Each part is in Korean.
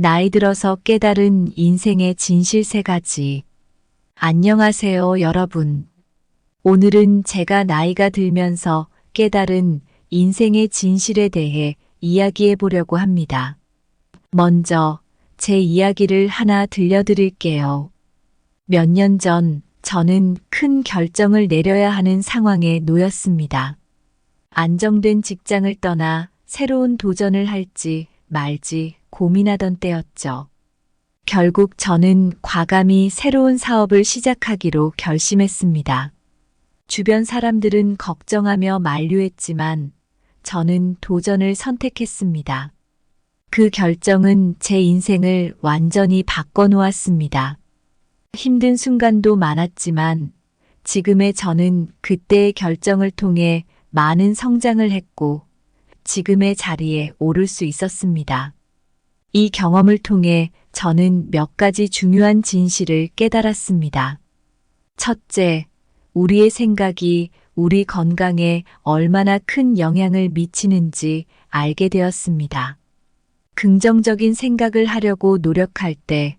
나이 들어서 깨달은 인생의 진실 3가지. 안녕하세요, 여러분. 오늘은 제가 나이가 들면서 깨달은 인생의 진실에 대해 이야기해 보려고 합니다. 먼저 제 이야기를 하나 들려드릴게요. 몇 년 전 저는 큰 결정을 내려야 하는 상황에 놓였습니다. 안정된 직장을 떠나 새로운 도전을 할지 말지 고민하던 때였죠. 결국 저는 과감히 새로운 사업을 시작하기로 결심했습니다. 주변 사람들은 걱정하며 만류했지만 저는 도전을 선택했습니다. 그 결정은 제 인생을 완전히 바꿔놓았습니다. 힘든 순간도 많았지만 지금의 저는 그때의 결정을 통해 많은 성장을 했고 지금의 자리에 오를 수 있었습니다. 이 경험을 통해 저는 몇 가지 중요한 진실을 깨달았습니다. 첫째, 우리의 생각이 우리 건강에 얼마나 큰 영향을 미치는지 알게 되었습니다. 긍정적인 생각을 하려고 노력할 때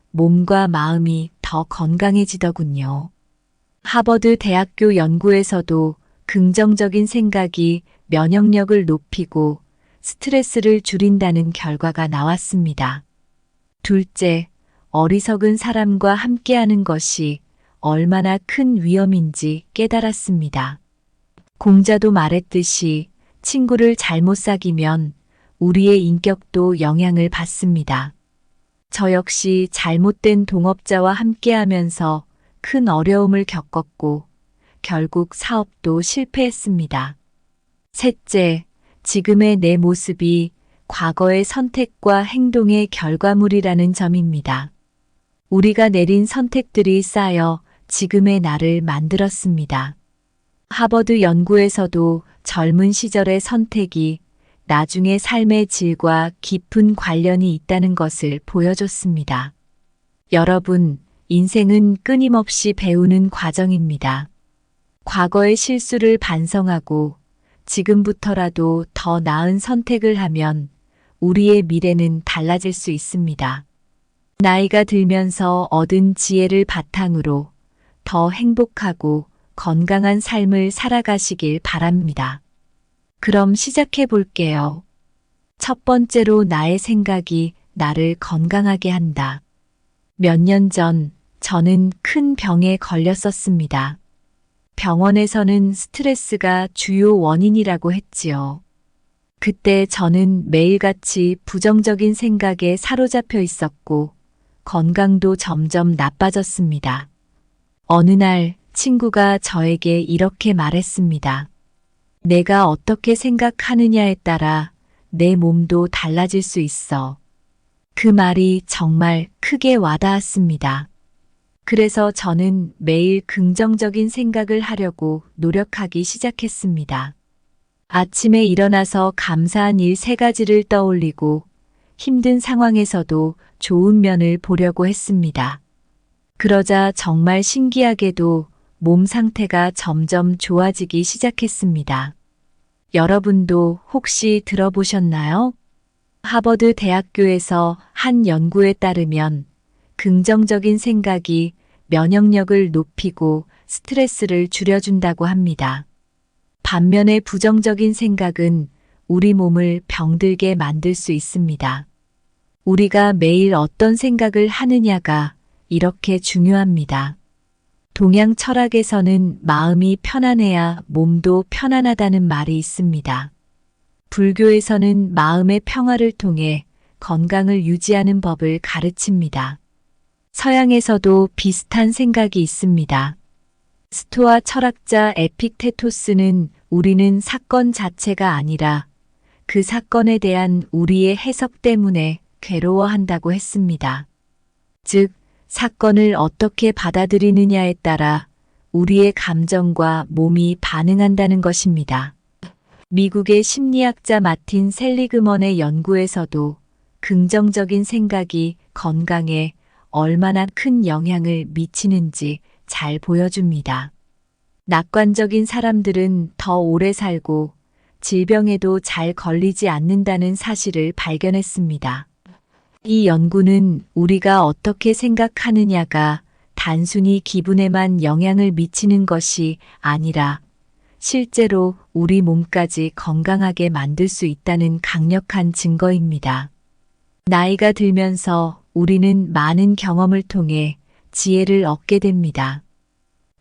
몸과 마음이 더 건강해지더군요. 하버드 대학교 연구에서도 긍정적인 생각이 면역력을 높이고 스트레스를 줄인다는 결과가 나왔습니다. 둘째, 어리석은 사람과 함께하는 것이 얼마나 큰 위험인지 깨달았습니다. 공자도 말했듯이 친구를 잘못 사귀면 우리의 인격도 영향을 받습니다. 저 역시 잘못된 동업자와 함께하면서 큰 어려움을 겪었고 결국 사업도 실패했습니다. 셋째, 지금의 내 모습이 과거의 선택과 행동의 결과물이라는 점입니다. 우리가 내린 선택들이 쌓여 지금의 나를 만들었습니다. 하버드 연구에서도 젊은 시절의 선택이 나중의 삶의 질과 깊은 관련이 있다는 것을 보여줬습니다. 여러분, 인생은 끊임없이 배우는 과정입니다. 과거의 실수를 반성하고 지금부터라도 더 나은 선택을 하면 우리의 미래는 달라질 수 있습니다. 나이가 들면서 얻은 지혜를 바탕으로 더 행복하고 건강한 삶을 살아가시길 바랍니다. 그럼 시작해 볼게요. 첫 번째로 나의 생각이 나를 건강하게 한다. 몇 년 전 저는 큰 병에 걸렸었습니다. 병원에서는 스트레스가 주요 원인이라고 했지요. 그때 저는 매일같이 부정적인 생각에 사로잡혀 있었고 건강도 점점 나빠졌습니다. 어느 날 친구가 저에게 이렇게 말했습니다. 내가 어떻게 생각하느냐에 따라 내 몸도 달라질 수 있어. 그 말이 정말 크게 와닿았습니다. 그래서 저는 매일 긍정적인 생각을 하려고 노력하기 시작했습니다. 아침에 일어나서 감사한 일 3가지를 떠올리고 힘든 상황에서도 좋은 면을 보려고 했습니다. 그러자 정말 신기하게도 몸 상태가 점점 좋아지기 시작했습니다. 여러분도 혹시 들어보셨나요? 하버드 대학교에서 한 연구에 따르면 긍정적인 생각이 면역력을 높이고 스트레스를 줄여준다고 합니다. 반면에 부정적인 생각은 우리 몸을 병들게 만들 수 있습니다. 우리가 매일 어떤 생각을 하느냐가 이렇게 중요합니다. 동양 철학에서는 마음이 편안해야 몸도 편안하다는 말이 있습니다. 불교에서는 마음의 평화를 통해 건강을 유지하는 법을 가르칩니다. 서양에서도 비슷한 생각이 있습니다. 스토아 철학자 에픽테토스는 우리는 사건 자체가 아니라 그 사건에 대한 우리의 해석 때문에 괴로워한다고 했습니다. 즉, 사건을 어떻게 받아들이느냐에 따라 우리의 감정과 몸이 반응한다는 것입니다. 미국의 심리학자 마틴 셀리그먼의 연구에서도 긍정적인 생각이 건강에 얼마나 큰 영향을 미치는지 잘 보여줍니다. 낙관적인 사람들은 더 오래 살고 질병에도 잘 걸리지 않는다는 사실을 발견했습니다. 이 연구는 우리가 어떻게 생각하느냐가 단순히 기분에만 영향을 미치는 것이 아니라 실제로 우리 몸까지 건강하게 만들 수 있다는 강력한 증거입니다. 나이가 들면서 우리는 많은 경험을 통해 지혜를 얻게 됩니다.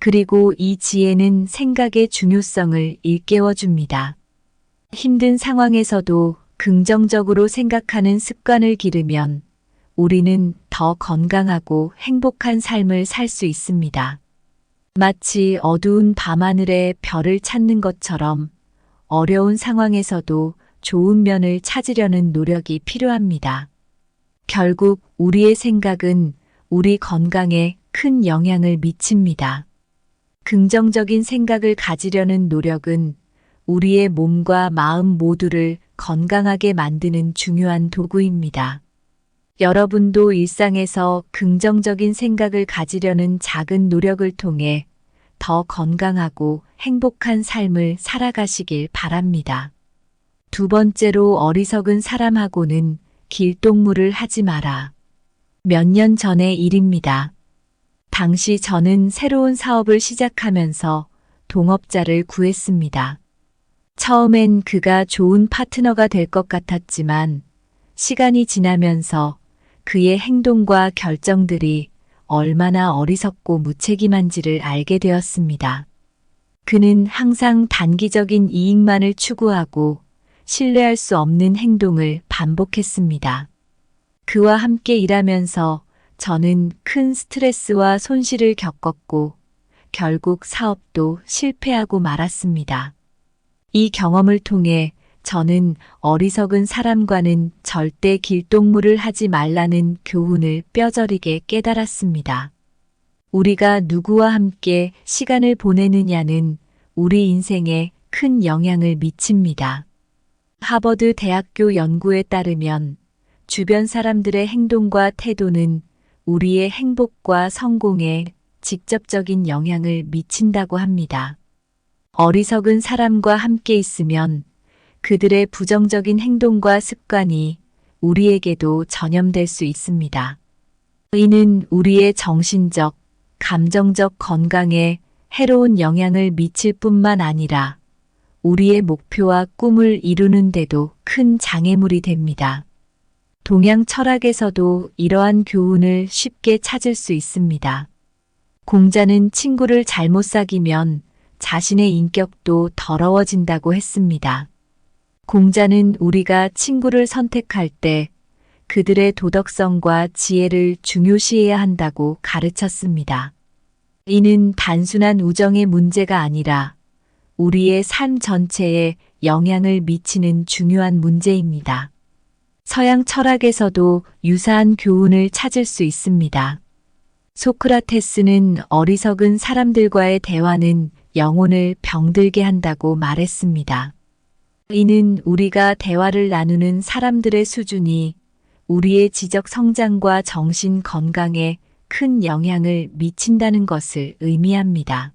그리고 이 지혜는 생각의 중요성을 일깨워 줍니다. 힘든 상황에서도 긍정적으로 생각하는 습관을 기르면 우리는 더 건강하고 행복한 삶을 살 수 있습니다. 마치 어두운 밤하늘에 별을 찾는 것처럼 어려운 상황에서도 좋은 면을 찾으려는 노력이 필요합니다. 결국 우리의 생각은 우리 건강에 큰 영향을 미칩니다. 긍정적인 생각을 가지려는 노력은 우리의 몸과 마음 모두를 건강하게 만드는 중요한 도구입니다. 여러분도 일상에서 긍정적인 생각을 가지려는 작은 노력을 통해 더 건강하고 행복한 삶을 살아가시길 바랍니다. 두 번째로, 어리석은 사람하고는 길동무를 하지 마라. 몇 년 전의 일입니다. 당시 저는 새로운 사업을 시작하면서 동업자를 구했습니다. 처음엔 그가 좋은 파트너가 될 것 같았지만 시간이 지나면서 그의 행동과 결정들이 얼마나 어리석고 무책임한지를 알게 되었습니다. 그는 항상 단기적인 이익만을 추구하고 신뢰할 수 없는 행동을 반복했습니다. 그와 함께 일하면서 저는 큰 스트레스와 손실을 겪었고 결국 사업도 실패하고 말았습니다. 이 경험을 통해 저는 어리석은 사람과는 절대 길동무를 하지 말라는 교훈을 뼈저리게 깨달았습니다. 우리가 누구와 함께 시간을 보내느냐는 우리 인생에 큰 영향을 미칩니다. 하버드 대학교 연구에 따르면 주변 사람들의 행동과 태도는 우리의 행복과 성공에 직접적인 영향을 미친다고 합니다. 어리석은 사람과 함께 있으면 그들의 부정적인 행동과 습관이 우리에게도 전염될 수 있습니다. 이는 우리의 정신적, 감정적 건강에 해로운 영향을 미칠 뿐만 아니라 우리의 목표와 꿈을 이루는 데도 큰 장애물이 됩니다. 동양 철학에서도 이러한 교훈을 쉽게 찾을 수 있습니다. 공자는 친구를 잘못 사귀면 자신의 인격도 더러워진다고 했습니다. 공자는 우리가 친구를 선택할 때 그들의 도덕성과 지혜를 중요시해야 한다고 가르쳤습니다. 이는 단순한 우정의 문제가 아니라 우리의 삶 전체에 영향을 미치는 중요한 문제입니다. 서양 철학에서도 유사한 교훈을 찾을 수 있습니다. 소크라테스는 어리석은 사람들과의 대화는 영혼을 병들게 한다고 말했습니다. 이는 우리가 대화를 나누는 사람들의 수준이 우리의 지적 성장과 정신 건강에 큰 영향을 미친다는 것을 의미합니다.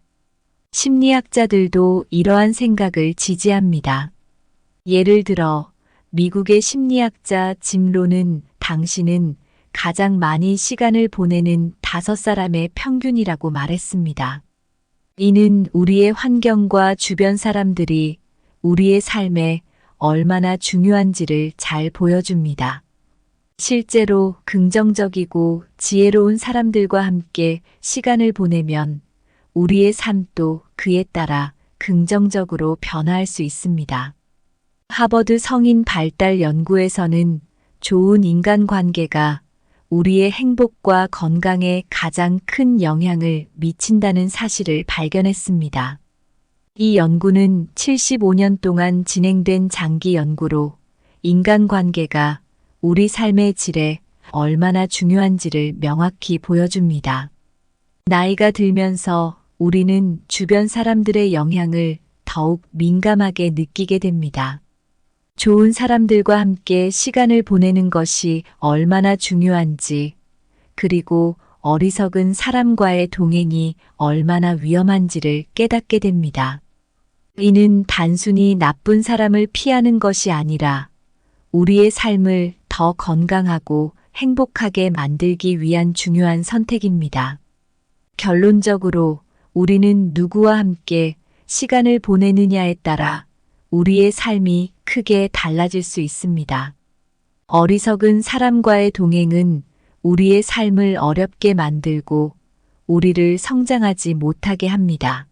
심리학자들도 이러한 생각을 지지합니다. 예를 들어 미국의 심리학자 짐 론은 당신은 가장 많이 시간을 보내는 5사람의 평균이라고 말했습니다. 이는 우리의 환경과 주변 사람들이 우리의 삶에 얼마나 중요한지를 잘 보여줍니다. 실제로 긍정적이고 지혜로운 사람들과 함께 시간을 보내면 우리의 삶도 그에 따라 긍정적으로 변화할 수 있습니다. 하버드 성인 발달 연구에서는 좋은 인간관계가 우리의 행복과 건강에 가장 큰 영향을 미친다는 사실을 발견했습니다. 이 연구는 75년 동안 진행된 장기 연구로 인간관계가 우리 삶의 질에 얼마나 중요한지를 명확히 보여줍니다. 나이가 들면서 우리는 주변 사람들의 영향을 더욱 민감하게 느끼게 됩니다. 좋은 사람들과 함께 시간을 보내는 것이 얼마나 중요한지, 그리고 어리석은 사람과의 동행이 얼마나 위험한지를 깨닫게 됩니다. 이는 단순히 나쁜 사람을 피하는 것이 아니라 우리의 삶을 더 건강하고 행복하게 만들기 위한 중요한 선택입니다. 결론적으로 우리는 누구와 함께 시간을 보내느냐에 따라 우리의 삶이 크게 달라질 수 있습니다. 어리석은 사람과의 동행은 우리의 삶을 어렵게 만들고 우리를 성장하지 못하게 합니다.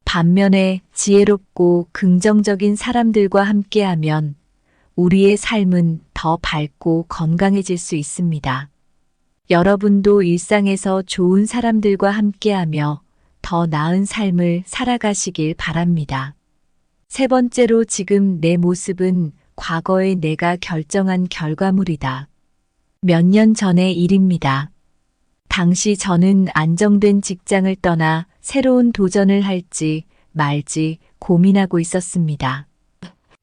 반면에 지혜롭고 긍정적인 사람들과 함께하면 우리의 삶은 더 밝고 건강해질 수 있습니다. 여러분도 일상에서 좋은 사람들과 함께하며 더 나은 삶을 살아가시길 바랍니다. 세 번째로, 지금 내 모습은 과거의 내가 결정한 결과물이다. 몇 년 전의 일입니다. 당시 저는 안정된 직장을 떠나 새로운 도전을 할지 말지 고민하고 있었습니다.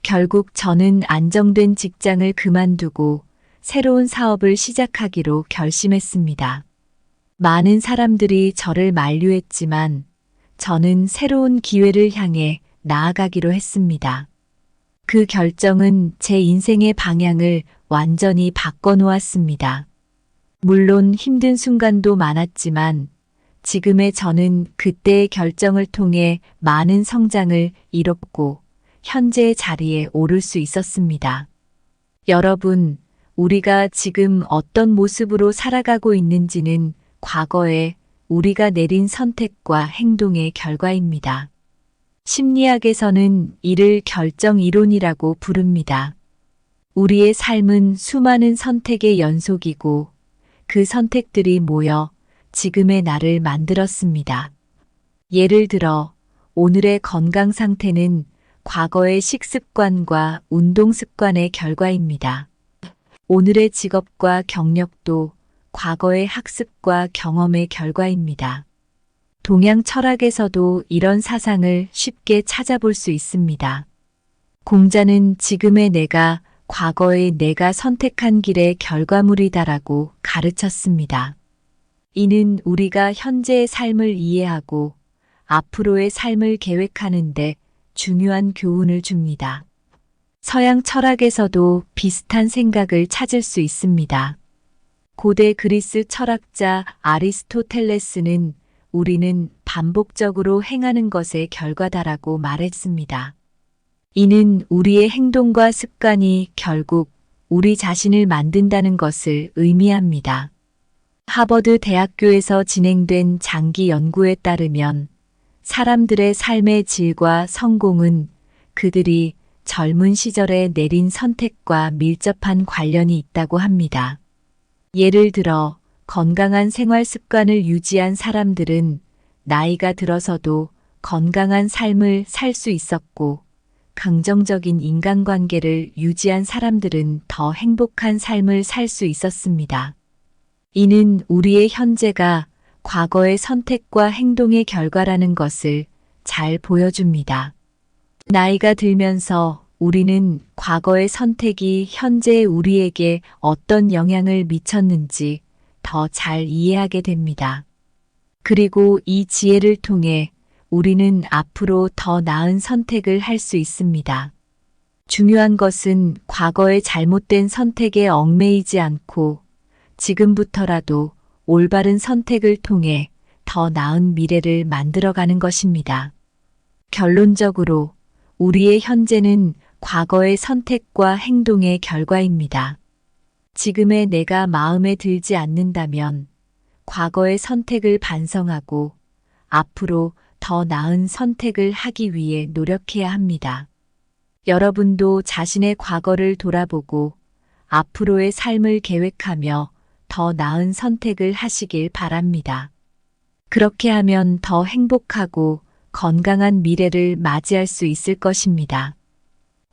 결국 저는 안정된 직장을 그만두고 새로운 사업을 시작하기로 결심했습니다. 많은 사람들이 저를 만류했지만 저는 새로운 기회를 향해 나아가기로 했습니다. 그 결정은 제 인생의 방향을 완전히 바꿔놓았습니다. 물론 힘든 순간도 많았지만 지금의 저는 그때의 결정을 통해 많은 성장을 이뤘고 현재의 자리에 오를 수 있었습니다. 여러분, 우리가 지금 어떤 모습으로 살아가고 있는지는 과거에 우리가 내린 선택과 행동의 결과입니다. 심리학에서는 이를 결정 이론이라고 부릅니다. 우리의 삶은 수많은 선택의 연속이고 그 선택들이 모여 지금의 나를 만들었습니다. 예를 들어 오늘의 건강 상태는 과거의 식습관과 운동 습관의 결과입니다. 오늘의 직업과 경력도 과거의 학습과 경험의 결과입니다. 동양 철학에서도 이런 사상을 쉽게 찾아볼 수 있습니다. 공자는 지금의 내가 과거의 내가 선택한 길의 결과물이다라고 가르쳤습니다. 이는 우리가 현재의 삶을 이해하고 앞으로의 삶을 계획하는데 중요한 교훈을 줍니다. 서양 철학에서도 비슷한 생각을 찾을 수 있습니다. 고대 그리스 철학자 아리스토텔레스는 우리는 반복적으로 행하는 것의 결과다라고 말했습니다. 이는 우리의 행동과 습관이 결국 우리 자신을 만든다는 것을 의미합니다. 하버드 대학교에서 진행된 장기 연구에 따르면 사람들의 삶의 질과 성공은 그들이 젊은 시절에 내린 선택과 밀접한 관련이 있다고 합니다. 예를 들어 건강한 생활 습관을 유지한 사람들은 나이가 들어서도 건강한 삶을 살 수 있었고, 긍정적인 인간관계를 유지한 사람들은 더 행복한 삶을 살 수 있었습니다. 이는 우리의 현재가 과거의 선택과 행동의 결과라는 것을 잘 보여줍니다. 나이가 들면서 우리는 과거의 선택이 현재의 우리에게 어떤 영향을 미쳤는지 더 잘 이해하게 됩니다. 그리고 이 지혜를 통해 우리는 앞으로 더 나은 선택을 할 수 있습니다. 중요한 것은 과거의 잘못된 선택에 얽매이지 않고 지금부터라도 올바른 선택을 통해 더 나은 미래를 만들어가는 것입니다. 결론적으로 우리의 현재는 과거의 선택과 행동의 결과입니다. 지금의 내가 마음에 들지 않는다면 과거의 선택을 반성하고 앞으로 더 나은 선택을 하기 위해 노력해야 합니다. 여러분도 자신의 과거를 돌아보고 앞으로의 삶을 계획하며 더 나은 선택을 하시길 바랍니다. 그렇게 하면 더 행복하고 건강한 미래를 맞이할 수 있을 것입니다.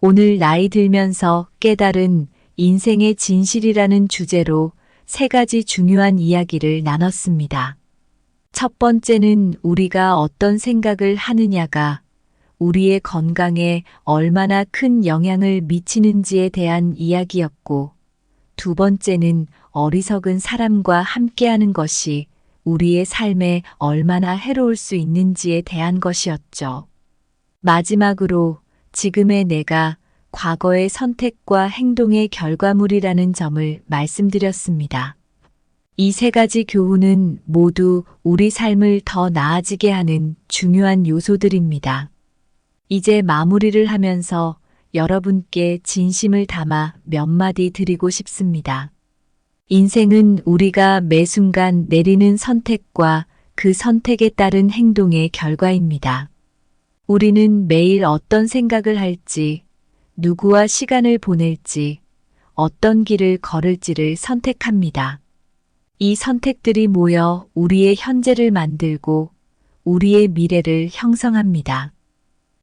오늘 나이 들면서 깨달은 인생의 진실이라는 주제로 3가지 중요한 이야기를 나눴습니다. 첫 번째는 우리가 어떤 생각을 하느냐가 우리의 건강에 얼마나 큰 영향을 미치는지에 대한 이야기였고, 두 번째는 어리석은 사람과 함께하는 것이 우리의 삶에 얼마나 해로울 수 있는지에 대한 것이었죠. 마지막으로 지금의 내가 과거의 선택과 행동의 결과물이라는 점을 말씀드렸습니다. 이 세 가지 교훈은 모두 우리 삶을 더 나아지게 하는 중요한 요소들입니다. 이제 마무리를 하면서 여러분께 진심을 담아 몇 마디 드리고 싶습니다. 인생은 우리가 매 순간 내리는 선택과 그 선택에 따른 행동의 결과입니다. 우리는 매일 어떤 생각을 할지, 누구와 시간을 보낼지, 어떤 길을 걸을지를 선택합니다. 이 선택들이 모여 우리의 현재를 만들고 우리의 미래를 형성합니다.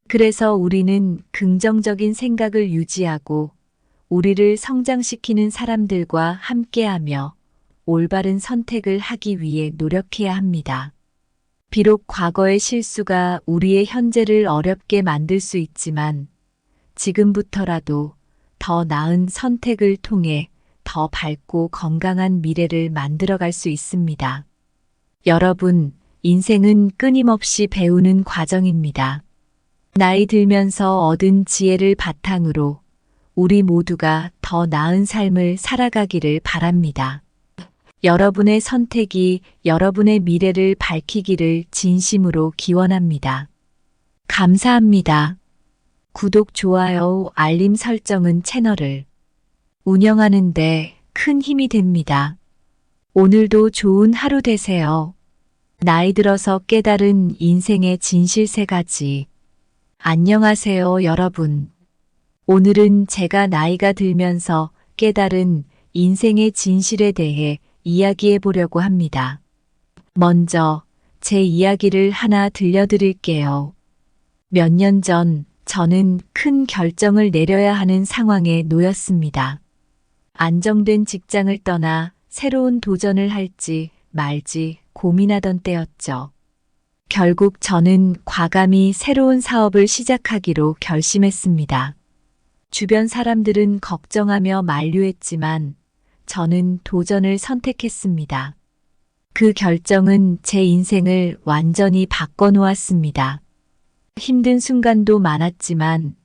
그래서 우리는 긍정적인 생각을 유지하고 우리를 성장시키는 사람들과 함께하며 올바른 선택을 하기 위해 노력해야 합니다. 비록 과거의 실수가 우리의 현재를 어렵게 만들 수 있지만 지금부터라도 더 나은 선택을 통해 더 밝고 건강한 미래를 만들어갈 수 있습니다. 여러분, 인생은 끊임없이 배우는 과정입니다. 나이 들면서 얻은 지혜를 바탕으로 우리 모두가 더 나은 삶을 살아가기를 바랍니다. 여러분의 선택이 여러분의 미래를 밝히기를 진심으로 기원합니다. 감사합니다. 구독, 좋아요, 알림 설정은 채널을 운영하는 데 큰 힘이 됩니다. 오늘도 좋은 하루 되세요. 나이 들어서 깨달은 인생의 진실 3가지. 안녕하세요, 여러분. 오늘은 제가 나이가 들면서 깨달은 인생의 진실에 대해 이야기해 보려고 합니다. 먼저 제 이야기를 하나 들려드릴게요. 몇 년 전 저는 큰 결정을 내려야 하는 상황에 놓였습니다. 안정된 직장을 떠나 새로운 도전을 할지 말지 고민하던 때였죠. 결국 저는 과감히 새로운 사업을 시작하기로 결심했습니다. 주변 사람들은 걱정하며 만류했지만 저는 도전을 선택했습니다. 그 결정은 제 인생을 완전히 바꿔놓았습니다. 힘든 순간도 많았지만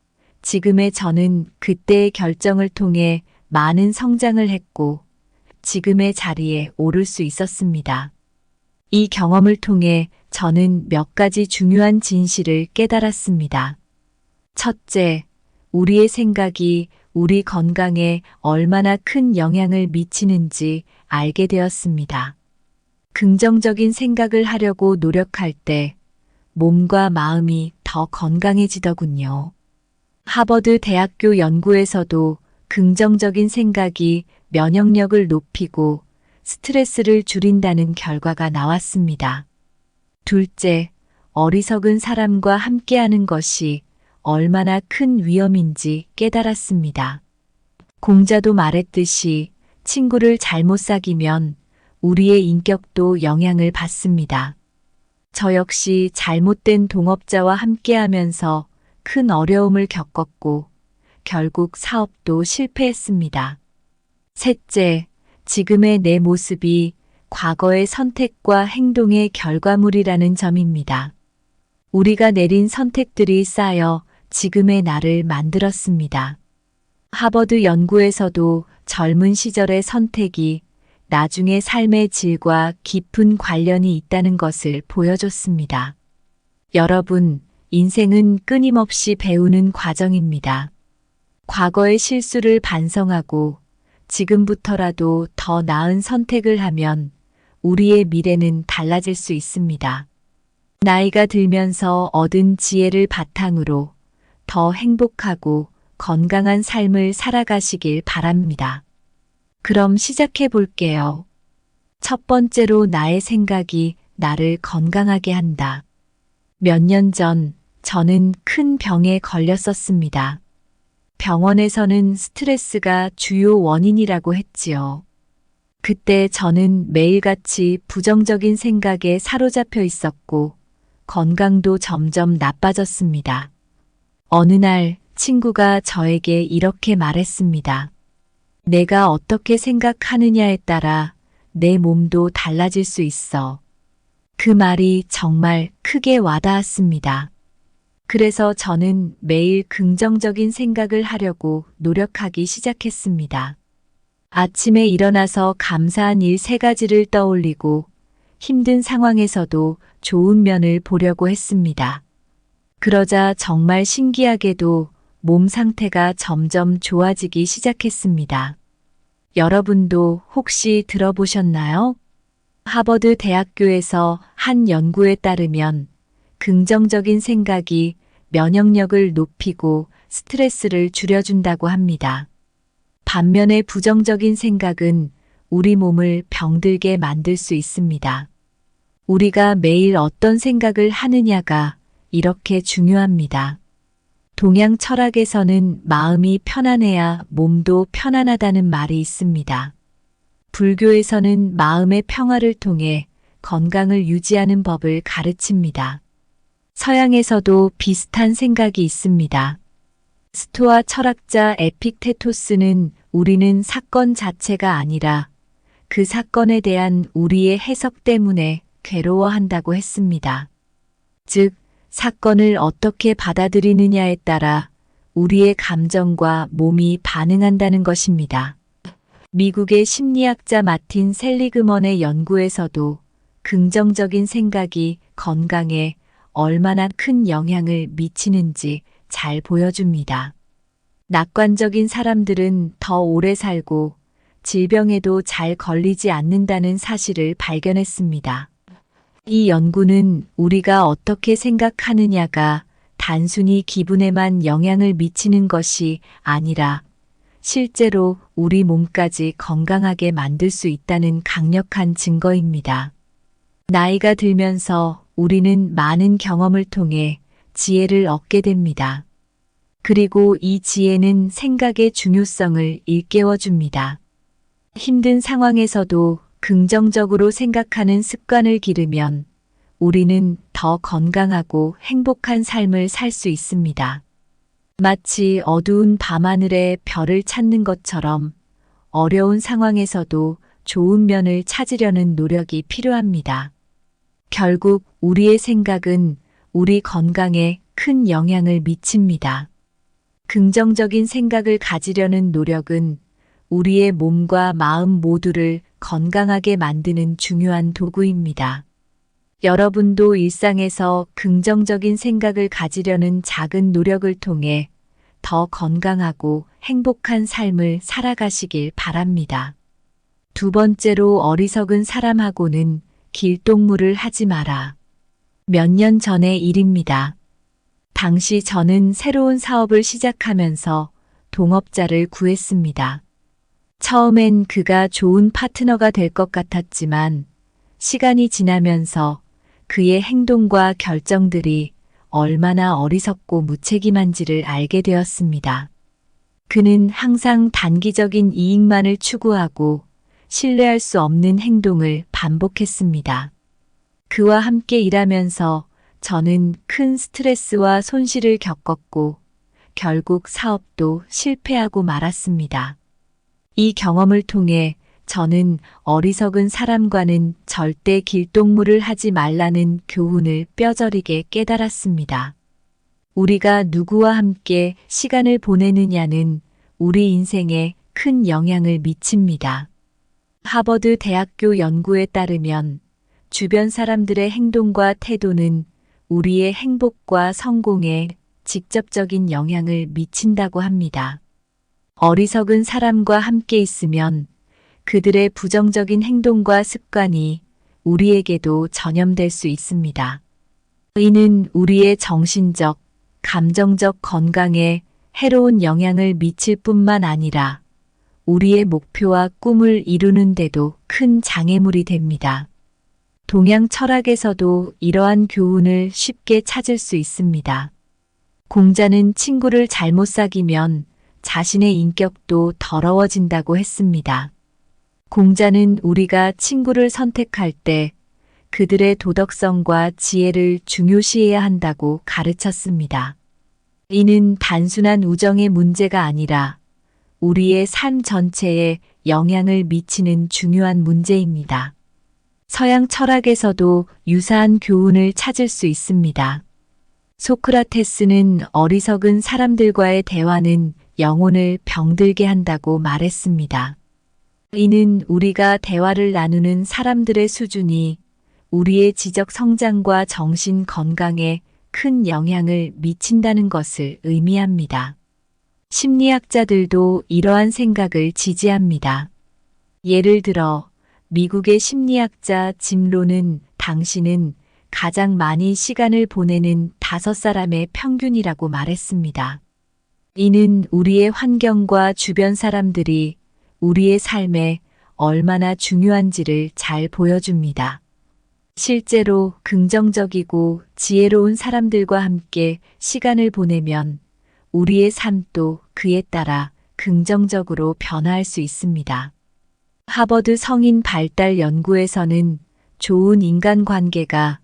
지금의 저는 그때의 결정을 통해 많은 성장을 했고 지금의 자리에 오를 수 있었습니다. 이 경험을 통해 저는 몇 가지 중요한 진실을 깨달았습니다. 첫째, 우리의 생각이 우리 건강에 얼마나 큰 영향을 미치는지 알게 되었습니다. 긍정적인 생각을 하려고 노력할 때 몸과 마음이 더 건강해지더군요. 하버드 대학교 연구에서도 긍정적인 생각이 면역력을 높이고 스트레스를 줄인다는 결과가 나왔습니다. 둘째, 어리석은 사람과 함께하는 것이 얼마나 큰 위험인지 깨달았습니다. 공자도 말했듯이 친구를 잘못 사귀면 우리의 인격도 영향을 받습니다. 저 역시 잘못된 동업자와 함께하면서 큰 어려움을 겪었고 결국 사업도 실패했습니다. 셋째, 지금의 내 모습이 과거의 선택과 행동의 결과물이라는 점입니다. 우리가 내린 선택들이 쌓여 지금의 나를 만들었습니다. 하버드 연구에서도 젊은 시절의 선택이 나중에 삶의 질과 깊은 관련이 있다는 것을 보여줬습니다. 여러분, 인생은 끊임없이 배우는 과정입니다. 과거의 실수를 반성하고 지금부터라도 더 나은 선택을 하면 우리의 미래는 달라질 수 있습니다. 나이가 들면서 얻은 지혜를 바탕으로 더 행복하고 건강한 삶을 살아가시길 바랍니다. 그럼 시작해 볼게요. 첫 번째로 나의 생각이 나를 건강하게 한다. 몇 년 전 저는 큰 병에 걸렸었습니다. 병원에서는 스트레스가 주요 원인이라고 했지요. 그때 저는 매일같이 부정적인 생각에 사로잡혀 있었고 건강도 점점 나빠졌습니다. 어느 날 친구가 저에게 이렇게 말했습니다. 내가 어떻게 생각하느냐에 따라 내 몸도 달라질 수 있어. 그 말이 정말 크게 와닿았습니다. 그래서 저는 매일 긍정적인 생각을 하려고 노력하기 시작했습니다. 아침에 일어나서 감사한 일 3가지를 떠올리고 힘든 상황에서도 좋은 면을 보려고 했습니다. 그러자 정말 신기하게도 몸 상태가 점점 좋아지기 시작했습니다. 여러분도 혹시 들어보셨나요? 하버드 대학교에서 한 연구에 따르면 긍정적인 생각이 면역력을 높이고 스트레스를 줄여준다고 합니다. 반면에 부정적인 생각은 우리 몸을 병들게 만들 수 있습니다. 우리가 매일 어떤 생각을 하느냐가 이렇게 중요합니다. 동양 철학에서는 마음이 편안해야 몸도 편안하다는 말이 있습니다. 불교에서는 마음의 평화를 통해 건강을 유지하는 법을 가르칩니다. 서양에서도 비슷한 생각이 있습니다. 스토아 철학자 에픽테토스는 우리는 사건 자체가 아니라 그 사건에 대한 우리의 해석 때문에 괴로워한다고 했습니다. 즉, 사건을 어떻게 받아들이느냐에 따라 우리의 감정과 몸이 반응한다는 것입니다. 미국의 심리학자 마틴 셀리그먼의 연구에서도 긍정적인 생각이 건강에 얼마나 큰 영향을 미치는지 잘 보여줍니다. 낙관적인 사람들은 더 오래 살고 질병에도 잘 걸리지 않는다는 사실을 발견했습니다. 이 연구는 우리가 어떻게 생각하느냐가 단순히 기분에만 영향을 미치는 것이 아니라 실제로 우리 몸까지 건강하게 만들 수 있다는 강력한 증거입니다. 나이가 들면서 우리는 많은 경험을 통해 지혜를 얻게 됩니다. 그리고 이 지혜는 생각의 중요성을 일깨워줍니다. 힘든 상황에서도 긍정적으로 생각하는 습관을 기르면 우리는 더 건강하고 행복한 삶을 살 수 있습니다. 마치 어두운 밤하늘에 별을 찾는 것처럼 어려운 상황에서도 좋은 면을 찾으려는 노력이 필요합니다. 결국 우리의 생각은 우리 건강에 큰 영향을 미칩니다. 긍정적인 생각을 가지려는 노력은 우리의 몸과 마음 모두를 건강하게 만드는 중요한 도구입니다. 여러분도 일상에서 긍정적인 생각을 가지려는 작은 노력을 통해 더 건강하고 행복한 삶을 살아가시길 바랍니다. 2번째로 어리석은 사람하고는 길동무를 하지 마라. 몇 년 전의 일입니다. 당시 저는 새로운 사업을 시작하면서 동업자를 구했습니다. 처음엔 그가 좋은 파트너가 될 것 같았지만 시간이 지나면서 그의 행동과 결정들이 얼마나 어리석고 무책임한지를 알게 되었습니다. 그는 항상 단기적인 이익만을 추구하고 신뢰할 수 없는 행동을 반복했습니다. 그와 함께 일하면서 저는 큰 스트레스와 손실을 겪었고 결국 사업도 실패하고 말았습니다. 이 경험을 통해 저는 어리석은 사람과는 절대 길동무를 하지 말라는 교훈을 뼈저리게 깨달았습니다. 우리가 누구와 함께 시간을 보내느냐는 우리 인생에 큰 영향을 미칩니다. 하버드 대학교 연구에 따르면 주변 사람들의 행동과 태도는 우리의 행복과 성공에 직접적인 영향을 미친다고 합니다. 어리석은 사람과 함께 있으면 그들의 부정적인 행동과 습관이 우리에게도 전염될 수 있습니다. 이는 우리의 정신적, 감정적 건강에 해로운 영향을 미칠 뿐만 아니라 우리의 목표와 꿈을 이루는 데도 큰 장애물이 됩니다. 동양 철학에서도 이러한 교훈을 쉽게 찾을 수 있습니다. 공자는 친구를 잘못 사귀면 자신의 인격도 더러워진다고 했습니다. 공자는 우리가 친구를 선택할 때 그들의 도덕성과 지혜를 중요시해야 한다고 가르쳤습니다. 이는 단순한 우정의 문제가 아니라 우리의 삶 전체에 영향을 미치는 중요한 문제입니다. 서양 철학에서도 유사한 교훈을 찾을 수 있습니다. 소크라테스는 어리석은 사람들과의 대화는 영혼을 병들게 한다고 말했습니다. 이는 우리가 대화를 나누는 사람들의 수준이 우리의 지적 성장과 정신 건강에 큰 영향을 미친다는 것을 의미합니다. 심리학자들도 이러한 생각을 지지합니다. 예를 들어 미국의 심리학자 짐 론은 당신은 가장 많이 시간을 보내는 5사람의 평균이라고 말했습니다. 이는 우리의 환경과 주변 사람들이 우리의 삶에 얼마나 중요한지를 잘 보여줍니다. 실제로 긍정적이고 지혜로운 사람들과 함께 시간을 보내면 우리의 삶도 그에 따라 긍정적으로 변화할 수 있습니다. 하버드 성인 발달 연구에서는 좋은 인간관계가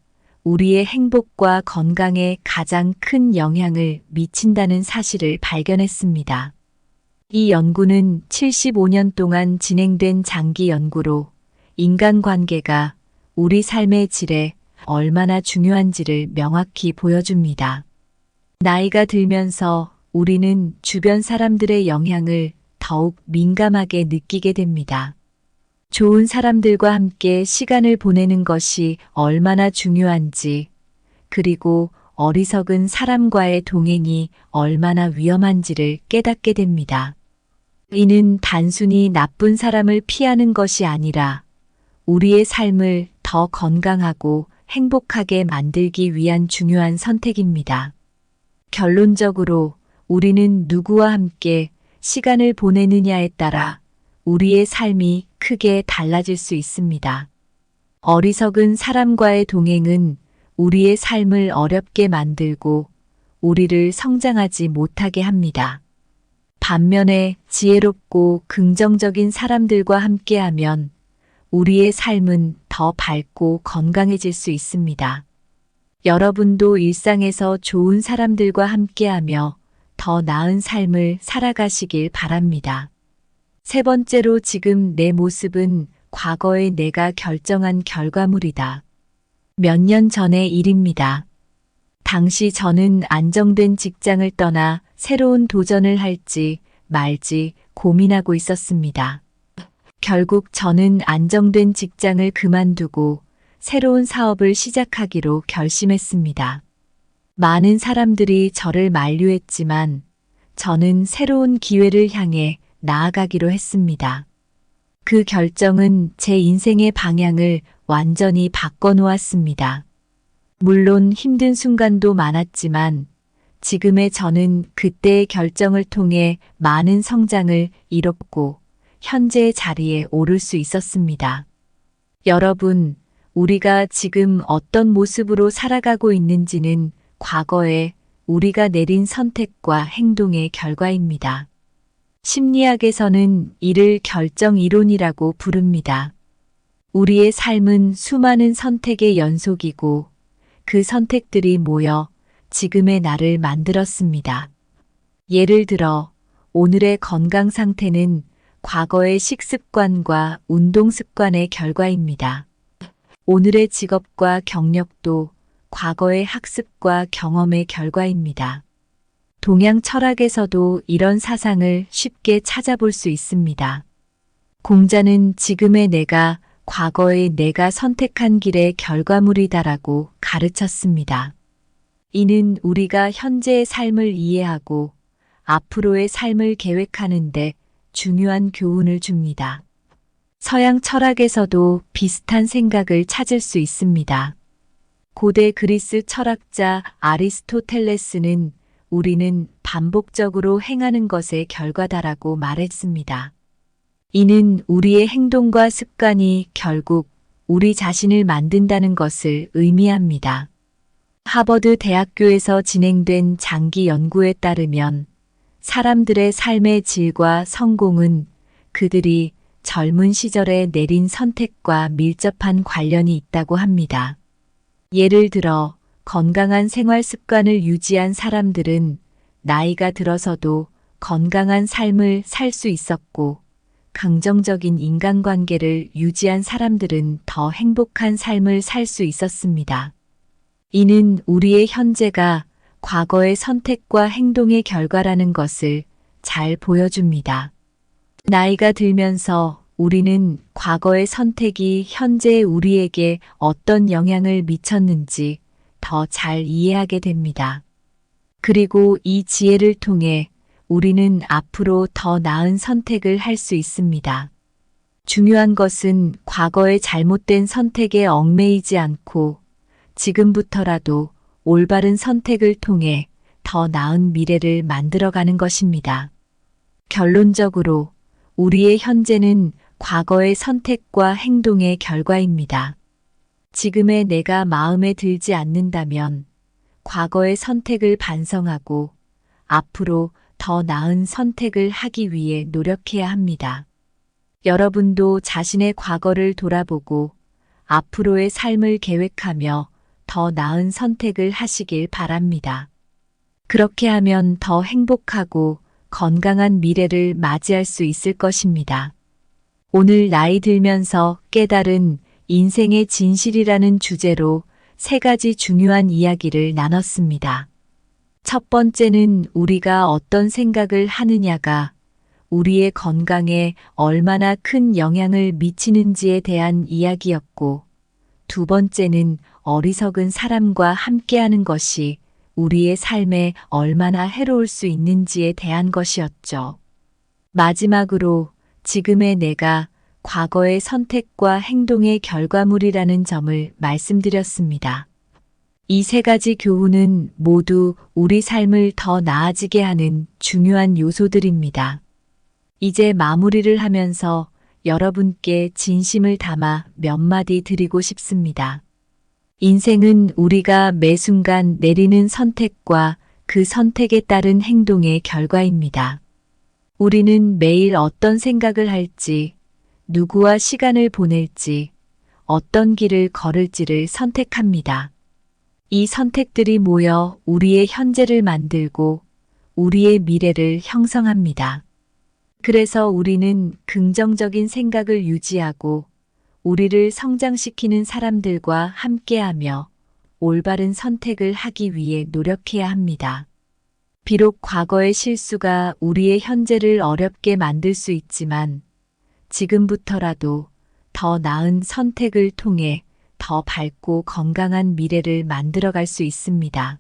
우리의 행복과 건강에 가장 큰 영향을 미친다는 사실을 발견했습니다. 이 연구는 75년 동안 진행된 장기 연구로 인간관계가 우리 삶의 질에 얼마나 중요한지를 명확히 보여줍니다. 나이가 들면서 우리는 주변 사람들의 영향을 더욱 민감하게 느끼게 됩니다. 좋은 사람들과 함께 시간을 보내는 것이 얼마나 중요한지, 그리고 어리석은 사람과의 동행이 얼마나 위험한지를 깨닫게 됩니다. 이는 단순히 나쁜 사람을 피하는 것이 아니라 우리의 삶을 더 건강하고 행복하게 만들기 위한 중요한 선택입니다. 결론적으로 우리는 누구와 함께 시간을 보내느냐에 따라 우리의 삶이 크게 달라질 수 있습니다. 어리석은 사람과의 동행은 우리의 삶을 어렵게 만들고 우리를 성장하지 못하게 합니다. 반면에 지혜롭고 긍정적인 사람들과 함께하면 우리의 삶은 더 밝고 건강해질 수 있습니다. 여러분도 일상에서 좋은 사람들과 함께하며 더 나은 삶을 살아가시길 바랍니다. 세 번째로, 지금 내 모습은 과거의 내가 결정한 결과물이다. 몇 년 전의 일입니다. 당시 저는 안정된 직장을 떠나 새로운 도전을 할지 말지 고민하고 있었습니다. 결국 저는 안정된 직장을 그만두고 새로운 사업을 시작하기로 결심했습니다. 많은 사람들이 저를 만류했지만 저는 새로운 기회를 향해 나아가기로 했습니다. 그 결정은 제 인생의 방향을 완전히 바꿔놓았습니다. 물론 힘든 순간도 많았지만 지금의 저는 그때의 결정을 통해 많은 성장을 이뤘고 현재의 자리에 오를 수 있었습니다. 여러분, 우리가 지금 어떤 모습으로 살아가고 있는지는 과거에 우리가 내린 선택과 행동의 결과입니다. 심리학에서는 이를 결정 이론이라고 부릅니다. 우리의 삶은 수많은 선택의 연속이고 그 선택들이 모여 지금의 나를 만들었습니다. 예를 들어 오늘의 건강 상태는 과거의 식습관과 운동 습관의 결과입니다. 오늘의 직업과 경력도 과거의 학습과 경험의 결과입니다. 동양 철학에서도 이런 사상을 쉽게 찾아볼 수 있습니다. 공자는 지금의 내가 과거의 내가 선택한 길의 결과물이다라고 가르쳤습니다. 이는 우리가 현재의 삶을 이해하고 앞으로의 삶을 계획하는 데 중요한 교훈을 줍니다. 서양 철학에서도 비슷한 생각을 찾을 수 있습니다. 고대 그리스 철학자 아리스토텔레스는 우리는 반복적으로 행하는 것의 결과다라고 말했습니다. 이는 우리의 행동과 습관이 결국 우리 자신을 만든다는 것을 의미합니다. 하버드 대학교에서 진행된 장기 연구에 따르면 사람들의 삶의 질과 성공은 그들이 젊은 시절에 내린 선택과 밀접한 관련이 있다고 합니다. 예를 들어 건강한 생활 습관을 유지한 사람들은 나이가 들어서도 건강한 삶을 살 수 있었고, 긍정적인 인간관계를 유지한 사람들은 더 행복한 삶을 살 수 있었습니다. 이는 우리의 현재가 과거의 선택과 행동의 결과라는 것을 잘 보여줍니다. 나이가 들면서 우리는 과거의 선택이 현재의 우리에게 어떤 영향을 미쳤는지 더 잘 이해하게 됩니다. 그리고 이 지혜를 통해 우리는 앞으로 더 나은 선택을 할 수 있습니다. 중요한 것은 과거의 잘못된 선택에 얽매이지 않고 지금부터라도 올바른 선택을 통해 더 나은 미래를 만들어가는 것입니다. 결론적으로 우리의 현재는 과거의 선택과 행동의 결과입니다. 지금의 내가 마음에 들지 않는다면 과거의 선택을 반성하고 앞으로 더 나은 선택을 하기 위해 노력해야 합니다. 여러분도 자신의 과거를 돌아보고 앞으로의 삶을 계획하며 더 나은 선택을 하시길 바랍니다. 그렇게 하면 더 행복하고 건강한 미래를 맞이할 수 있을 것입니다. 오늘 나이 들면서 깨달은 인생의 진실이라는 주제로 3가지 중요한 이야기를 나눴습니다. 첫 번째는 우리가 어떤 생각을 하느냐가 우리의 건강에 얼마나 큰 영향을 미치는지에 대한 이야기였고, 두 번째는 어리석은 사람과 함께하는 것이 우리의 삶에 얼마나 해로울 수 있는지에 대한 것이었죠. 마지막으로 지금의 내가 과거의 선택과 행동의 결과물이라는 점을 말씀드렸습니다. 이 3가지 교훈은 모두 우리 삶을 더 나아지게 하는 중요한 요소들입니다. 이제 마무리를 하면서 여러분께 진심을 담아 몇 마디 드리고 싶습니다. 인생은 우리가 매 순간 내리는 선택과 그 선택에 따른 행동의 결과입니다. 우리는 매일 어떤 생각을 할지, 누구와 시간을 보낼지, 어떤 길을 걸을지를 선택합니다. 이 선택들이 모여 우리의 현재를 만들고 우리의 미래를 형성합니다. 그래서 우리는 긍정적인 생각을 유지하고 우리를 성장시키는 사람들과 함께하며 올바른 선택을 하기 위해 노력해야 합니다. 비록 과거의 실수가 우리의 현재를 어렵게 만들 수 있지만 지금부터라도 더 나은 선택을 통해 더 밝고 건강한 미래를 만들어갈 수 있습니다.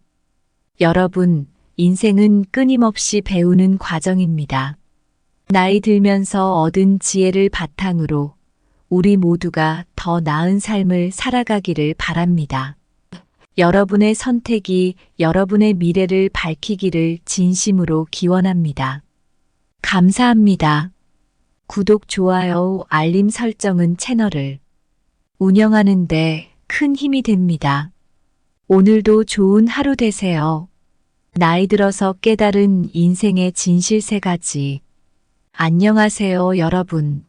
여러분, 인생은 끊임없이 배우는 과정입니다. 나이 들면서 얻은 지혜를 바탕으로 우리 모두가 더 나은 삶을 살아가기를 바랍니다. 여러분의 선택이 여러분의 미래를 밝히기를 진심으로 기원합니다. 감사합니다. 구독, 좋아요, 알림 설정은 채널을 운영하는 데 큰 힘이 됩니다. 오늘도 좋은 하루 되세요. 나이 들어서 깨달은 인생의 진실 3가지. 안녕하세요, 여러분.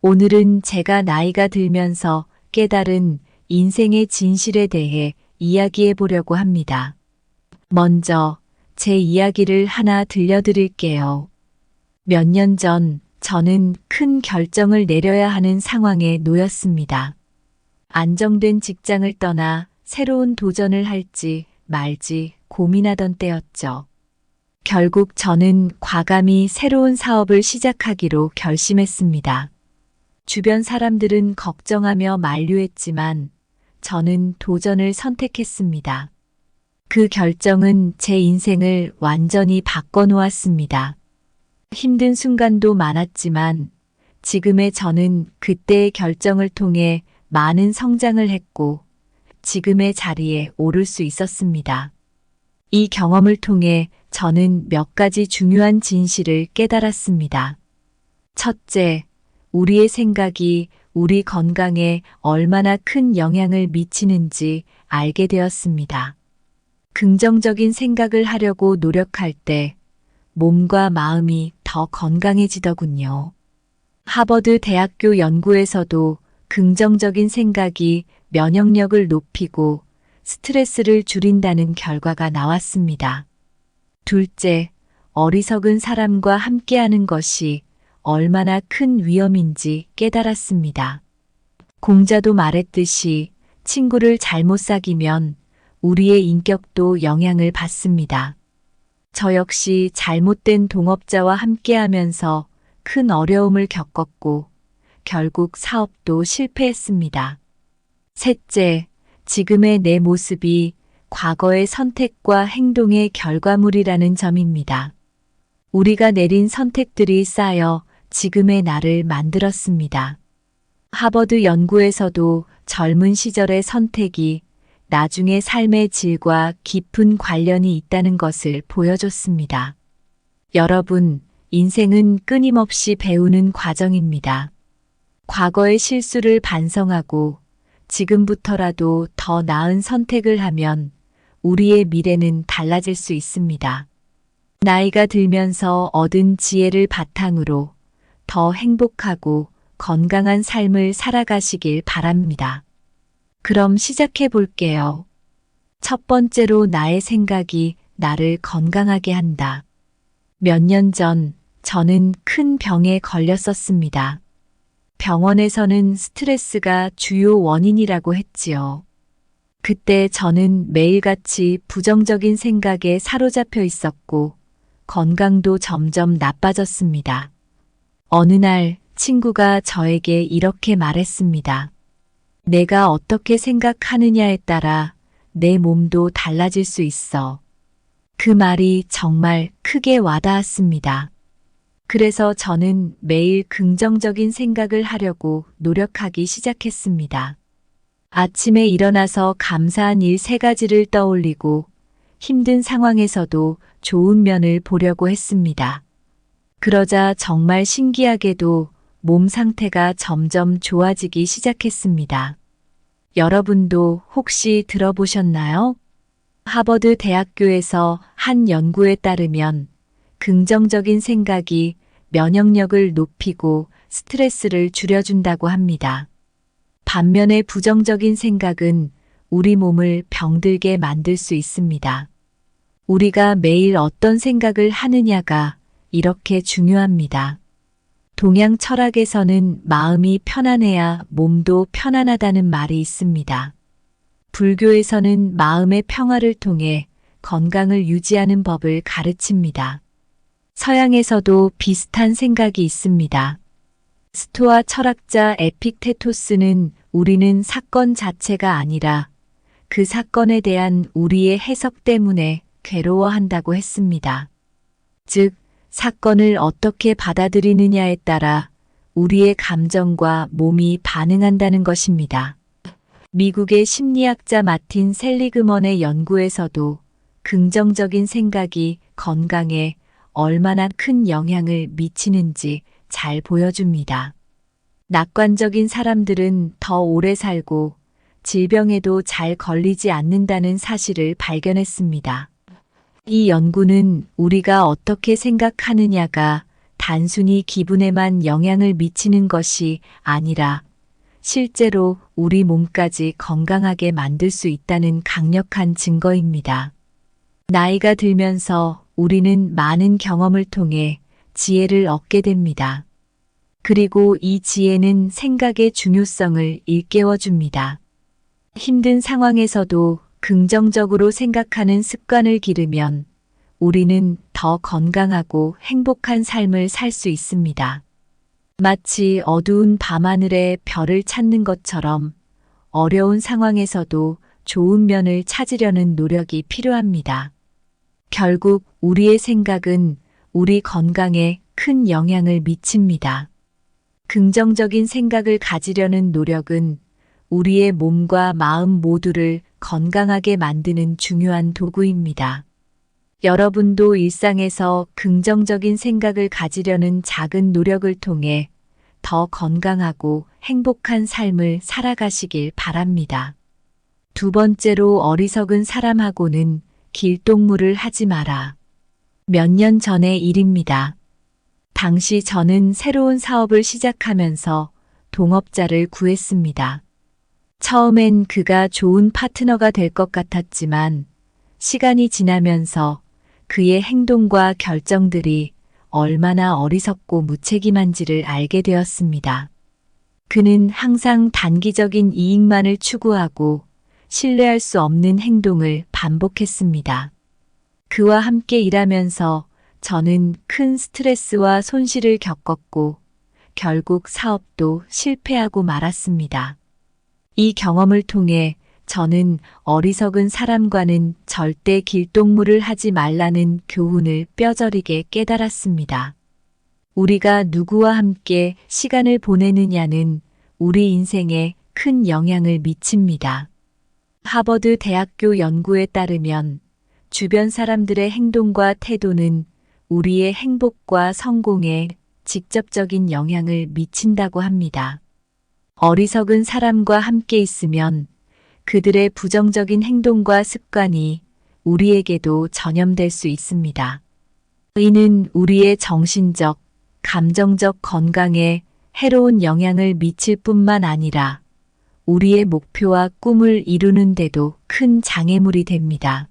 오늘은 제가 나이가 들면서 깨달은 인생의 진실에 대해 이야기해 보려고 합니다. 먼저 제 이야기를 하나 들려드릴게요. 몇 년 전 저는 큰 결정을 내려야 하는 상황에 놓였습니다. 안정된 직장을 떠나 새로운 도전을 할지 말지 고민하던 때였죠. 결국 저는 과감히 새로운 사업을 시작하기로 결심했습니다. 주변 사람들은 걱정하며 만류했지만 저는 도전을 선택했습니다. 그 결정은 제 인생을 완전히 바꿔놓았습니다. 힘든 순간도 많았지만 지금의 저는 그때의 결정을 통해 많은 성장을 했고 지금의 자리에 오를 수 있었습니다. 이 경험을 통해 저는 몇 가지 중요한 진실을 깨달았습니다. 첫째, 우리의 생각이 우리 건강에 얼마나 큰 영향을 미치는지 알게 되었습니다. 긍정적인 생각을 하려고 노력할 때 몸과 마음이 더 건강해지더군요. 하버드 대학교 연구에서도 긍정적인 생각이 면역력을 높이고 스트레스를 줄인다는 결과가 나왔습니다. 둘째, 어리석은 사람과 함께하는 것이 얼마나 큰 위험인지 깨달았습니다. 공자도 말했듯이 친구를 잘못 사귀면 우리의 인격도 영향을 받습니다. 저 역시 잘못된 동업자와 함께하면서 큰 어려움을 겪었고 결국 사업도 실패했습니다. 셋째, 지금의 내 모습이 과거의 선택과 행동의 결과물이라는 점입니다. 우리가 내린 선택들이 쌓여 지금의 나를 만들었습니다. 하버드 연구에서도 젊은 시절의 선택이 나중의 삶의 질과 깊은 관련이 있다는 것을 보여줬습니다. 여러분, 인생은 끊임없이 배우는 과정입니다. 과거의 실수를 반성하고 지금부터라도 더 나은 선택을 하면 우리의 미래는 달라질 수 있습니다. 나이가 들면서 얻은 지혜를 바탕으로 더 행복하고 건강한 삶을 살아가시길 바랍니다. 그럼 시작해 볼게요. 첫 번째로 나의 생각이 나를 건강하게 한다. 몇 년 전 저는 큰 병에 걸렸었습니다. 병원에서는 스트레스가 주요 원인이라고 했지요. 그때 저는 매일같이 부정적인 생각에 사로잡혀 있었고 건강도 점점 나빠졌습니다. 어느 날 친구가 저에게 이렇게 말했습니다. 내가 어떻게 생각하느냐에 따라 내 몸도 달라질 수 있어. 그 말이 정말 크게 와닿았습니다. 그래서 저는 매일 긍정적인 생각을 하려고 노력하기 시작했습니다. 아침에 일어나서 감사한 일 3가지를 떠올리고 힘든 상황에서도 좋은 면을 보려고 했습니다. 그러자 정말 신기하게도 몸 상태가 점점 좋아지기 시작했습니다. 여러분도 혹시 들어보셨나요? 하버드 대학교에서 한 연구에 따르면 긍정적인 생각이 면역력을 높이고 스트레스를 줄여준다고 합니다. 반면에 부정적인 생각은 우리 몸을 병들게 만들 수 있습니다. 우리가 매일 어떤 생각을 하느냐가 이렇게 중요합니다. 동양 철학에서는 마음이 편안해야 몸도 편안하다는 말이 있습니다. 불교에서는 마음의 평화를 통해 건강을 유지하는 법을 가르칩니다. 서양에서도 비슷한 생각이 있습니다. 스토아 철학자 에픽테토스는 우리는 사건 자체가 아니라 그 사건에 대한 우리의 해석 때문에 괴로워한다고 했습니다. 즉, 사건을 어떻게 받아들이느냐에 따라 우리의 감정과 몸이 반응한다는 것입니다. 미국의 심리학자 마틴 셀리그먼의 연구에서도 긍정적인 생각이 건강에 얼마나 큰 영향을 미치는지 잘 보여줍니다. 낙관적인 사람들은 더 오래 살고 질병에도 잘 걸리지 않는다는 사실을 발견했습니다. 이 연구는 우리가 어떻게 생각하느냐가 단순히 기분에만 영향을 미치는 것이 아니라 실제로 우리 몸까지 건강하게 만들 수 있다는 강력한 증거입니다. 나이가 들면서 우리는 많은 경험을 통해 지혜를 얻게 됩니다. 그리고 이 지혜는 생각의 중요성을 일깨워줍니다. 힘든 상황에서도 긍정적으로 생각하는 습관을 기르면 우리는 더 건강하고 행복한 삶을 살 수 있습니다. 마치 어두운 밤하늘에 별을 찾는 것처럼 어려운 상황에서도 좋은 면을 찾으려는 노력이 필요합니다. 결국 우리의 생각은 우리 건강에 큰 영향을 미칩니다. 긍정적인 생각을 가지려는 노력은 우리의 몸과 마음 모두를 건강하게 만드는 중요한 도구입니다. 여러분도 일상에서 긍정적인 생각을 가지려는 작은 노력을 통해 더 건강하고 행복한 삶을 살아가시길 바랍니다. 두 번째로 어리석은 사람하고는 길동무를 하지 마라. 몇 년 전의 일입니다. 당시 저는 새로운 사업을 시작하면서 동업자를 구했습니다. 처음엔 그가 좋은 파트너가 될 것 같았지만 시간이 지나면서 그의 행동과 결정들이 얼마나 어리석고 무책임한지를 알게 되었습니다. 그는 항상 단기적인 이익만을 추구하고 신뢰할 수 없는 행동을 반복했습니다. 그와 함께 일하면서 저는 큰 스트레스와 손실을 겪었고 결국 사업도 실패하고 말았습니다. 이 경험을 통해 저는 어리석은 사람과는 절대 길동무를 하지 말라는 교훈을 뼈저리게 깨달았습니다. 우리가 누구와 함께 시간을 보내느냐는 우리 인생에 큰 영향을 미칩니다. 하버드 대학교 연구에 따르면 주변 사람들의 행동과 태도는 우리의 행복과 성공에 직접적인 영향을 미친다고 합니다. 어리석은 사람과 함께 있으면 그들의 부정적인 행동과 습관이 우리에게도 전염될 수 있습니다. 이는 우리의 정신적, 감정적 건강에 해로운 영향을 미칠 뿐만 아니라 우리의 목표와 꿈을 이루는 데도 큰 장애물이 됩니다.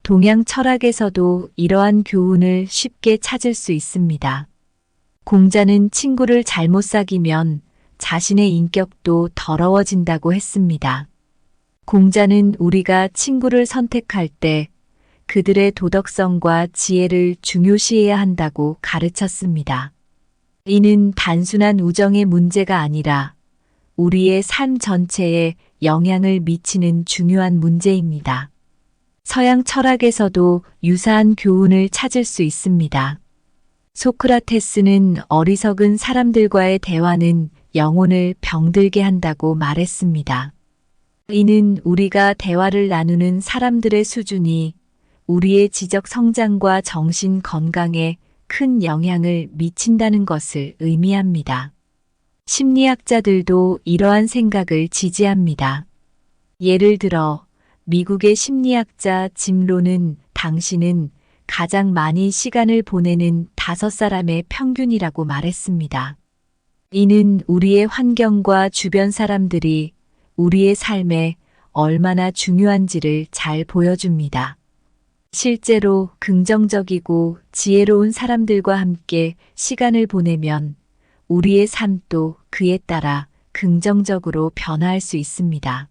동양 철학에서도 이러한 교훈을 쉽게 찾을 수 있습니다. 공자는 친구를 잘못 사귀면 자신의 인격도 더러워진다고 했습니다. 공자는 우리가 친구를 선택할 때 그들의 도덕성과 지혜를 중요시해야 한다고 가르쳤습니다. 이는 단순한 우정의 문제가 아니라 우리의 삶 전체에 영향을 미치는 중요한 문제입니다. 서양 철학에서도 유사한 교훈을 찾을 수 있습니다. 소크라테스는 어리석은 사람들과의 대화는 영혼을 병들게 한다고 말했습니다. 이는 우리가 대화를 나누는 사람들의 수준이 우리의 지적 성장과 정신 건강에 큰 영향을 미친다는 것을 의미합니다. 심리학자들도 이러한 생각을 지지합니다. 예를 들어 미국의 심리학자 짐 론은 당신은 가장 많이 시간을 보내는 5사람의 평균이라고 말했습니다. 이는 우리의 환경과 주변 사람들이 우리의 삶에 얼마나 중요한지를 잘 보여줍니다. 실제로 긍정적이고 지혜로운 사람들과 함께 시간을 보내면 우리의 삶도 그에 따라 긍정적으로 변화할 수 있습니다.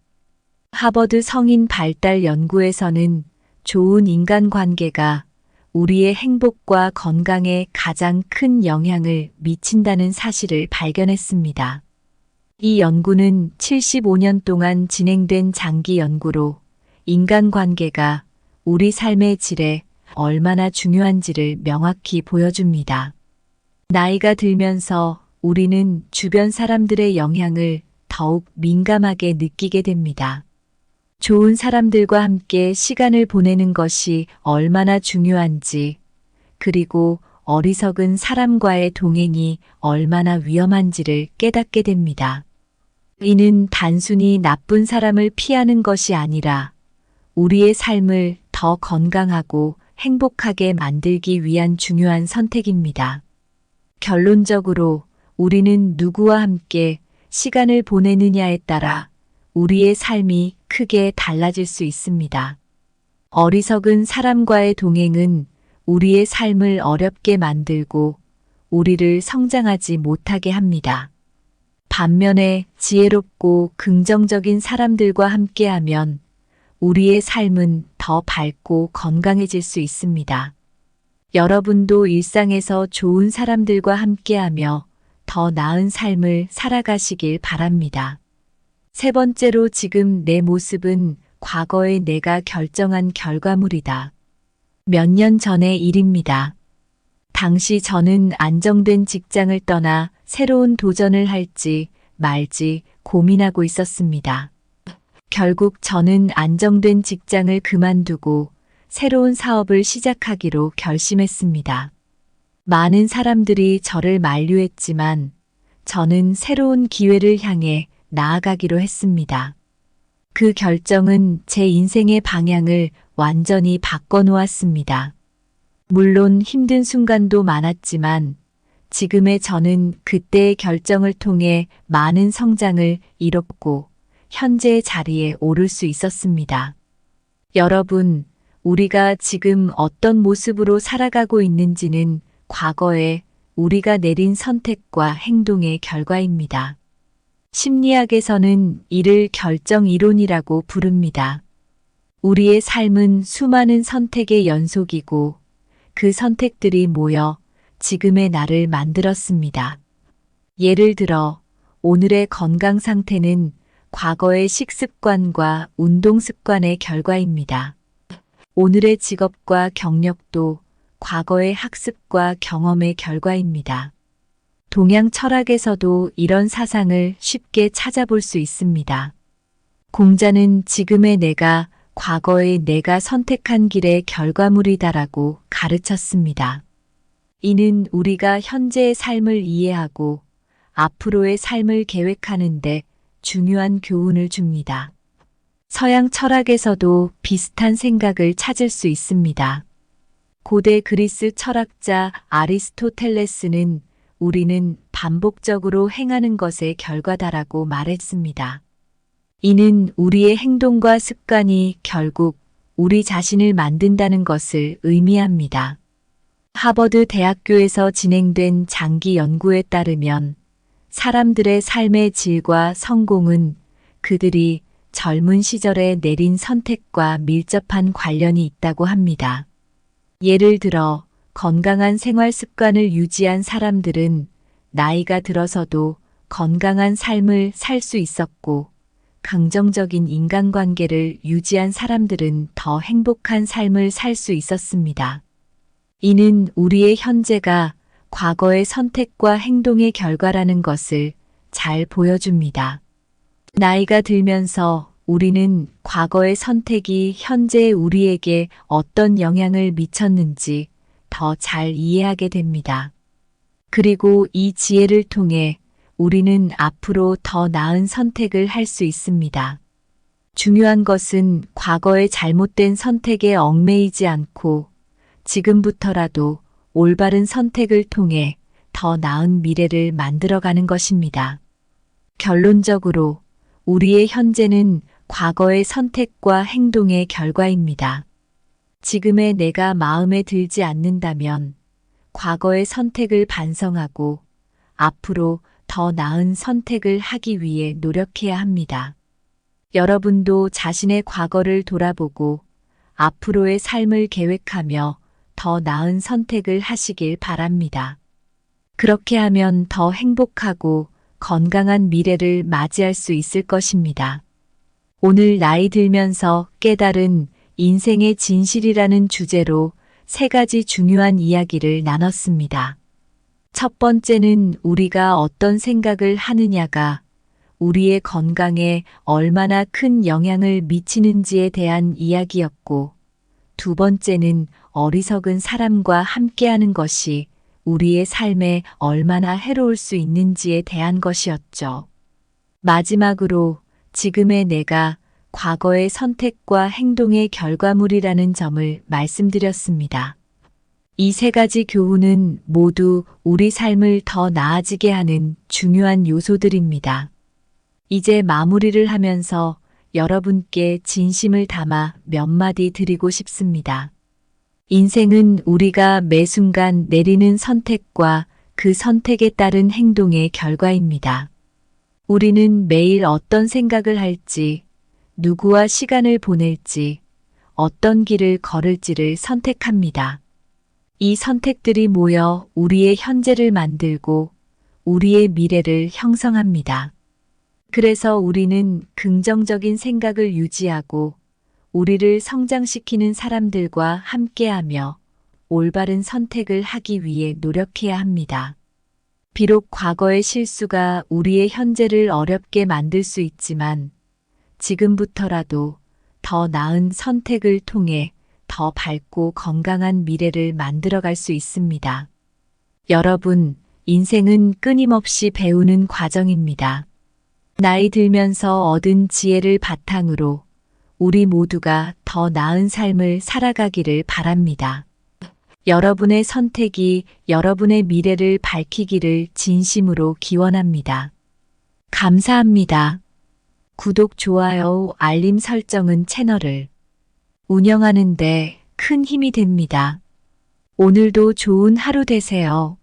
하버드 성인 발달 연구에서는 좋은 인간관계가 우리의 행복과 건강에 가장 큰 영향을 미친다는 사실을 발견했습니다. 이 연구는 75년 동안 진행된 장기 연구로 인간관계가 우리 삶의 질에 얼마나 중요한지를 명확히 보여줍니다. 나이가 들면서 우리는 주변 사람들의 영향을 더욱 민감하게 느끼게 됩니다. 좋은 사람들과 함께 시간을 보내는 것이 얼마나 중요한지, 그리고 어리석은 사람과의 동행이 얼마나 위험한지를 깨닫게 됩니다. 이는 단순히 나쁜 사람을 피하는 것이 아니라 우리의 삶을 더 건강하고 행복하게 만들기 위한 중요한 선택입니다. 결론적으로 우리는 누구와 함께 시간을 보내느냐에 따라 우리의 삶이 크게 달라질 수 있습니다. 어리석은 사람과의 동행은 우리의 삶을 어렵게 만들고 우리를 성장하지 못하게 합니다. 반면에 지혜롭고 긍정적인 사람들과 함께하면 우리의 삶은 더 밝고 건강해질 수 있습니다. 여러분도 일상에서 좋은 사람들과 함께하며 더 나은 삶을 살아가시길 바랍니다. 세 번째로, 지금 내 모습은 과거의 내가 결정한 결과물이다. 몇 년 전의 일입니다. 당시 저는 안정된 직장을 떠나 새로운 도전을 할지 말지 고민하고 있었습니다. 결국 저는 안정된 직장을 그만두고 새로운 사업을 시작하기로 결심했습니다. 많은 사람들이 저를 만류했지만 저는 새로운 기회를 향해 나아가기로 했습니다. 그 결정은 제 인생의 방향을 완전히 바꿔놓았습니다. 물론 힘든 순간도 많았지만 지금의 저는 그때의 결정을 통해 많은 성장을 이뤘고 현재의 자리에 오를 수 있었습니다. 여러분, 우리가 지금 어떤 모습으로 살아가고 있는지는 과거에 우리가 내린 선택과 행동의 결과입니다. 심리학에서는 이를 결정 이론이라고 부릅니다. 우리의 삶은 수많은 선택의 연속이고 그 선택들이 모여 지금의 나를 만들었습니다. 예를 들어 오늘의 건강 상태는 과거의 식습관과 운동 습관의 결과입니다. 오늘의 직업과 경력도 과거의 학습과 경험의 결과입니다. 동양 철학에서도 이런 사상을 쉽게 찾아볼 수 있습니다. 공자는 지금의 내가 과거의 내가 선택한 길의 결과물이다라고 가르쳤습니다. 이는 우리가 현재의 삶을 이해하고 앞으로의 삶을 계획하는데 중요한 교훈을 줍니다. 서양 철학에서도 비슷한 생각을 찾을 수 있습니다. 고대 그리스 철학자 아리스토텔레스는 우리는 반복적으로 행하는 것의 결과다라고 말했습니다. 이는 우리의 행동과 습관이 결국 우리 자신을 만든다는 것을 의미합니다. 하버드 대학교에서 진행된 장기 연구에 따르면 사람들의 삶의 질과 성공은 그들이 젊은 시절에 내린 선택과 밀접한 관련이 있다고 합니다. 예를 들어 건강한 생활 습관을 유지한 사람들은 나이가 들어서도 건강한 삶을 살 수 있었고, 긍정적인 인간관계를 유지한 사람들은 더 행복한 삶을 살 수 있었습니다. 이는 우리의 현재가 과거의 선택과 행동의 결과라는 것을 잘 보여줍니다. 나이가 들면서 우리는 과거의 선택이 현재의 우리에게 어떤 영향을 미쳤는지 더 잘 이해하게 됩니다. 그리고 이 지혜를 통해 우리는 앞으로 더 나은 선택을 할 수 있습니다. 중요한 것은 과거의 잘못된 선택에 얽매이지 않고 지금부터라도 올바른 선택을 통해 더 나은 미래를 만들어가는 것입니다. 결론적으로 우리의 현재는 과거의 선택과 행동의 결과입니다. 지금의 내가 마음에 들지 않는다면 과거의 선택을 반성하고 앞으로 더 나은 선택을 하기 위해 노력해야 합니다. 여러분도 자신의 과거를 돌아보고 앞으로의 삶을 계획하며 더 나은 선택을 하시길 바랍니다. 그렇게 하면 더 행복하고 건강한 미래를 맞이할 수 있을 것입니다. 오늘 나이 들면서 깨달은 인생의 진실이라는 주제로 3가지 중요한 이야기를 나눴습니다. 첫 번째는 우리가 어떤 생각을 하느냐가 우리의 건강에 얼마나 큰 영향을 미치는지에 대한 이야기였고, 두 번째는 어리석은 사람과 함께하는 것이 우리의 삶에 얼마나 해로울 수 있는지에 대한 것이었죠. 마지막으로 지금의 내가 과거의 선택과 행동의 결과물이라는 점을 말씀드렸습니다. 이 3가지 교훈은 모두 우리 삶을 더 나아지게 하는 중요한 요소들입니다. 이제 마무리를 하면서 여러분께 진심을 담아 몇 마디 드리고 싶습니다. 인생은 우리가 매 순간 내리는 선택과 그 선택에 따른 행동의 결과입니다. 우리는 매일 어떤 생각을 할지, 누구와 시간을 보낼지, 어떤 길을 걸을지를 선택합니다. 이 선택들이 모여 우리의 현재를 만들고 우리의 미래를 형성합니다. 그래서 우리는 긍정적인 생각을 유지하고 우리를 성장시키는 사람들과 함께하며 올바른 선택을 하기 위해 노력해야 합니다. 비록 과거의 실수가 우리의 현재를 어렵게 만들 수 있지만 지금부터라도 더 나은 선택을 통해 더 밝고 건강한 미래를 만들어갈 수 있습니다. 여러분, 인생은 끊임없이 배우는 과정입니다. 나이 들면서 얻은 지혜를 바탕으로 우리 모두가 더 나은 삶을 살아가기를 바랍니다. 여러분의 선택이 여러분의 미래를 밝히기를 진심으로 기원합니다. 감사합니다. 구독, 좋아요, 알림 설정은 채널을 운영하는 데 큰 힘이 됩니다. 오늘도 좋은 하루 되세요.